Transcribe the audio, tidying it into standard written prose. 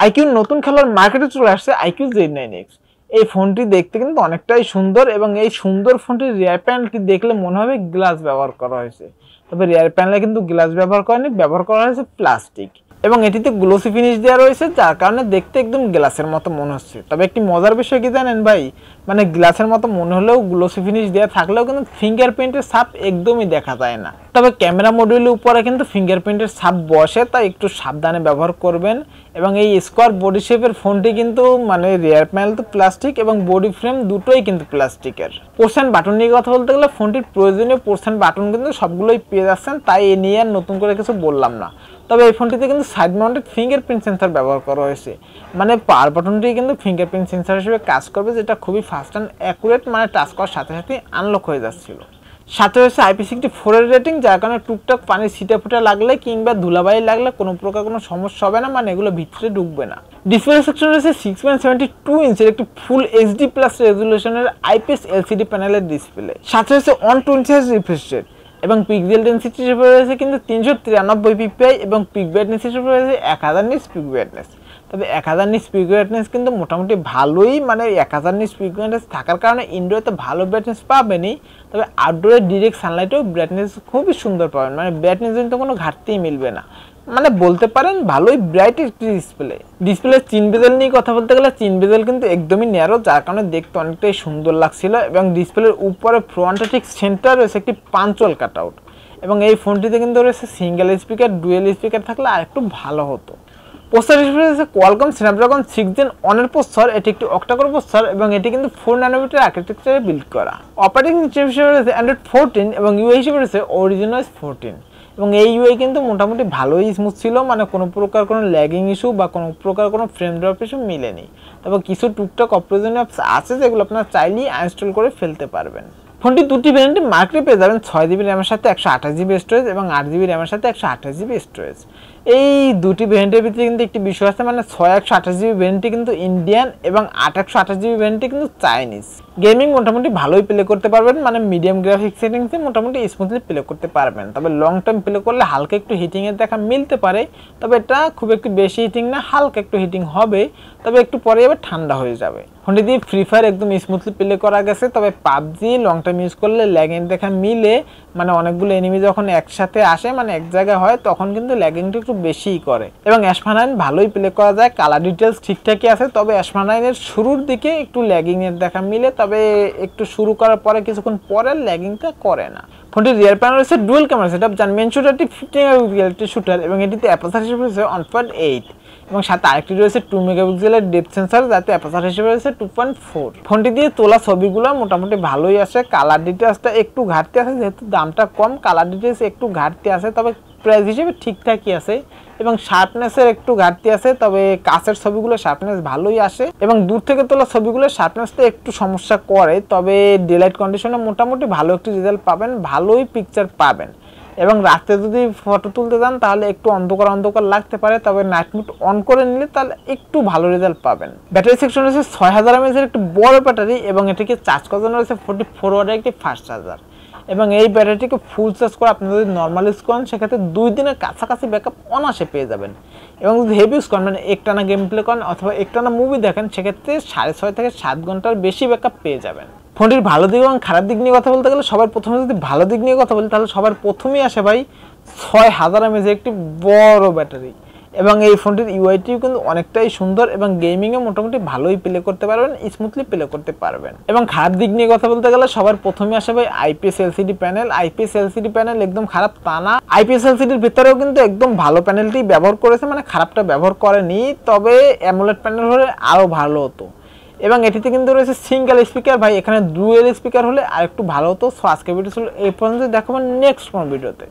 IQ নতুন খেলার মার্কেটে চলে আসছে আইকিউ Z9X। এই ফোনটি দেখতে কিন্তু অনেকটাই সুন্দর এবং এই সুন্দর ফোনটির রিয়ার প্যানেলটি দেখলে মনে হবে গ্লাস ব্যবহার করা হয়েছে, তবে রিয়ার প্যানেলে কিন্তু গ্লাস ব্যবহার করেনি, ব্যবহার করা হয়েছে প্লাস্টিক এবং এটিতে গ্লোসি ফিনিশ দেওয়া রয়েছে, যার কারণে দেখতে একদম গ্লাসের মতো মনে হচ্ছে। তবে একটি মজার বিষয় কি জানেন ভাই, মানে গ্লাসের মতো মনে হলেও গ্লোসি ফিনিশ দেওয়া থাকলেও কিন্তু ফিঙ্গারপ্রিন্টের ছাপ একদমই দেখা যায় না। তবে ক্যামেরা মডিউলের উপরে কিন্তু ফিঙ্গারপ্রিন্টের ছাপ বসে, তাই একটু সাবধানে ব্যবহার করবেন। এবং এই স্কোয়ার বডি শেপের ফোনটি কিন্তু মানে রিয়ার প্যানেল তো প্লাস্টিক এবং বডি ফ্রেম দুটোই কিন্তু প্লাস্টিকের। পোর্শন বাটন নিয়ে কথা বলতে গেলে ফোনটির প্রয়োজনীয় পোর্শন বাটন কিন্তু সবগুলোই পেয়ে যাচ্ছেন, তাই এ নিয়ে আর নতুন করে কিছু বললাম না। তবে এই ফোনটিতে কিন্তু সাইড মাউন্টেড ফিঙ্গারপ্রিন্ট সেন্সর ব্যবহার করা হয়েছে, মানে পাওয়ার বাটনটি কিন্তু ফিঙ্গারপ্রিন্ট সেন্সর হিসেবে কাজ করবে, যেটা খুবই ফাস্ট অ্যান্ড অ্যাকুরেট, মানে টাচ করার সাথে সাথে আনলক হয়ে যাচ্ছিল। সাথে হয়েছে IP64 এর রেটিং, যার কারণে টুকটাক পানির ছিটা ফুটা লাগলে কিংবা ধুলাবালি লাগলে কোনো প্রকার কোনো সমস্যা হবে না, মানে এগুলো ভিতরে ঢুকবে না। ডিসপ্লে সেকশন রয়েছে 6.72 ইঞ্চের একটি ফুল HD+ রেজুলেশনের IPS LCD প্যানেলের ডিসপ্লে। সাথে হয়েছে 120Hz রিফ্রেশ রেট এবং পিক্সেল ডেনসিটি হিসেবে রয়েছে কিন্তু 393 ppi এবং পিক ব্রাইটনেস হিসেবে রয়েছে 1000 নিটস পিক ব্রাইটনেস। তবে 1000 নিটস পিক ব্রাইটনেস কিন্তু মোটামুটি ভালোই, মানে 1000 নিটস পিক ব্রাইটনেস থাকার কারণে ইনডোরে ভালো ব্রাইটনেস পাবেনই, তবে আউটডোরে ডিরেক্ট সানলাইটেও ব্রাইটনেস খুবই সুন্দর পাবেন, মানে ব্রাইটনেস কিন্তু কোনো ঘাটতিই মিলবে না, মানে বলতে পারেন ভালোই ব্রাইট একটি ডিসপ্লে। ডিসপ্লের চিন বেজেল নিয়ে কথা বলতে গেলে চিন বেজেল কিন্তু একদমই ন্যারো, যার কারণে দেখতে অনেকটাই সুন্দর লাগছিল এবং ডিসপ্লের উপরে ফ্রন্টে ঠিক সেন্টার রয়েছে একটি পাঞ্চল কাট আউট এবং এই ফোনটিতে কিন্তু রয়েছে সিঙ্গেল স্পিকার, ডুয়েল স্পিকার থাকলে আর একটু ভালো হতো। প্রসেসর হিসেবে রয়েছে কোয়ালকম স্ন্যাপড্রাগন 6 Gen 1 এর প্রসেসর, এটি একটি অক্টাকোর প্রসেসর এবং এটি কিন্তু 4 ন্যানোমিটার আর্কিটেকচারে বিল্ড করা। অপারেটিং সিস্টেম হিসেবে রয়েছে অ্যান্ড্রয়েড 14 এবং ইউআই হিসেবে রয়েছে অরিজিনাল 14 এবং এই ইউআই কিন্তু মোটামুটি ভালোই স্মুথ ছিল, মানে কোনো প্রকার কোনো ল্যাগিং ইস্যু বা কোনো প্রকার কোনো ফ্রেম ড্রপ ইস্যু মিলেনি। তবে কিছু টুকটাক অপ্রয়োজনীয় অ্যাপস আছে যেগুলো আপনারা চাইলেই আনইনস্টল করে ফেলতে পারবেন। ফোনটি দুটি ভ্যারিয়েন্টে মার্কেটে পেয়ে যাবেন 6GB র্যামের সাথে 128GB স্টোরেজ এবং 8GB র্যামের সাথে 128GB স্টোরেজ। এই দুটি ভ্যারিয়েন্টের ভিতরে কিন্তু একটি বিষয় আছে, মানে 6128GB ভ্যারিয়েন্টটি কিন্তু ইন্ডিয়ান এবং 8128GB ভ্যারিয়েন্টটি কিন্তু চাইনিজ। গেমিং মোটামুটি ভালোই প্লে করতে পারবেন, মানে মিডিয়াম গ্রাফিক্স সেটিংসে মোটামুটি স্মুথলি প্লে করতে পারবেন। তবে লং টাইম প্লে করলে হালকা একটু হিটিংয়ের দেখা মিলতে পারে, তবে এটা খুব একটু বেশি হিটিং না, হালকা একটু হিটিং হবে, তবে একটু পরে আবার ঠান্ডা হয়ে যাবে। ফোনটি দিয়ে ফ্রি ফায়ার একদম স্মুথলি প্লে করা গেছে, তবে পাবজি লং টাইম ইউজ করলে ল্যাগিং দেখা মিলে, মানে অনেকগুলো এনিমি যখন একসাথে আসে মানে এক জায়গায় হয় তখন কিন্তু ল্যাগিংটা একটু বেশিই করে। এবং অ্যাশমা 9 ভালোই প্লে করা যায়, কালার ডিটেলস ঠিকঠাকই আছে, তবে অ্যাশমা 9 এর শুরুর দিকে একটু ল্যাগিং এর দেখা মিলে, তবে একটু শুরু করার পরে কিছুক্ষণ পরে ল্যাগিংটা করে না। ফোনটির রিয়ার প্যানেল রয়েছে ডুয়াল ক্যামেরা সেটআপ, যার মেইন শুটারটি 50 মেগাপিক্সেলের শুটার এবং এটিতে অ্যাপারচার হিসেবে রয়েছে 1.8 এবং সাথে আরেকটি রয়েছে 2 মেগাপিক্সেলের ডেপথ সেন্সর, যাতে অ্যাপারচার হিসেবে রয়েছে 2.4। ফোনটি দিয়ে তোলা ছবিগুলো মোটামুটি ভালোই আসে, কালার ডিটেলসটা একটু ঘাটতি আছে, যেহেতু দামটা কম কালার ডিটেলস একটু ঘাটতি আছে, তবে প্রাইস হিসেবে ঠিকঠাকই আছে এবং শার্পনেসের একটু ঘাটতি আছে, তবে কাছের ছবিগুলো শার্পনেস ভালোই আসে এবং দূর থেকে তোলা ছবিগুলো শার্পনেসটা একটু সমস্যা করে, তবে ডেলাইট কন্ডিশনে মোটামুটি ভালো একটি রেজাল্ট পাবেন, ভালোই পিকচার পাবেন। এবং রাতে যদি ফটো তুলতে যান তাহলে একটু অন্ধকার অন্ধকার লাগতে পারে, তবে নাইট মোড অন করে নিলে তাহলে একটু ভালো রেজাল্ট পাবেন। ব্যাটারি সেকশন রয়েছে 6000 mAh এর একটি বড় ব্যাটারি এবং এটিকে চার্জ করার জন্য রয়েছে 44 ওয়াটের একটি ফাস্ট চার্জার এবং এই ব্যাটারিটিকে ফুল চার্জ করে আপনি যদি নর্মাল ইউজ করেন সেক্ষেত্রে 2 দিনের কাছাকাছি ব্যাকআপ অনায়াসে পেয়ে যাবেন। এবং যদি হেভি ইউজ করেন, মানে একটানা গেম প্লে করেন অথবা একটানা মুভি দেখেন, সেক্ষেত্রে 6.5 থেকে 7 ঘন্টার বেশি ব্যাকআপ পেয়ে যাবেন। ফোনটির ভালো দিক এবং খারাপ দিক নিয়ে কথা বলতে গেলে সবার প্রথমে যদি ভালো দিক নিয়ে কথা বলি তাহলে সবার প্রথমেই আসে ভাই 6000 mAh একটি বড় ব্যাটারি এবং এই ফোনটির ইউআইটিও কিন্তু অনেকটাই সুন্দর এবং গেমিংয়ে মোটামুটি ভালোই প্লে করতে পারবেন, স্মুথলি প্লে করতে পারবেন। এবং খারাপ দিক নিয়ে কথা বলতে গেলে সবার প্রথমে আসে ভাই IPS LCD panel. IPS LCD panel একদম খারাপ তা না, IPS LCDর ভিতরেও কিন্তু একদম ভালো প্যানেলটি ব্যবহার করেছে, মানে খারাপটা ব্যবহার করেনি, তবে অ্যামোলেড প্যানেল হলে আরও ভালো হতো। এবং এটিতে কিন্তু রয়েছে সিঙ্গেল স্পিকার, ভাই এখানে ডুয়েল স্পিকার হলে আর একটু ভালো হতো। সো আজকে ভিডিও ছিল এই পর্যন্ত, দেখাবেন নেক্সট কোন ভিডিওতে।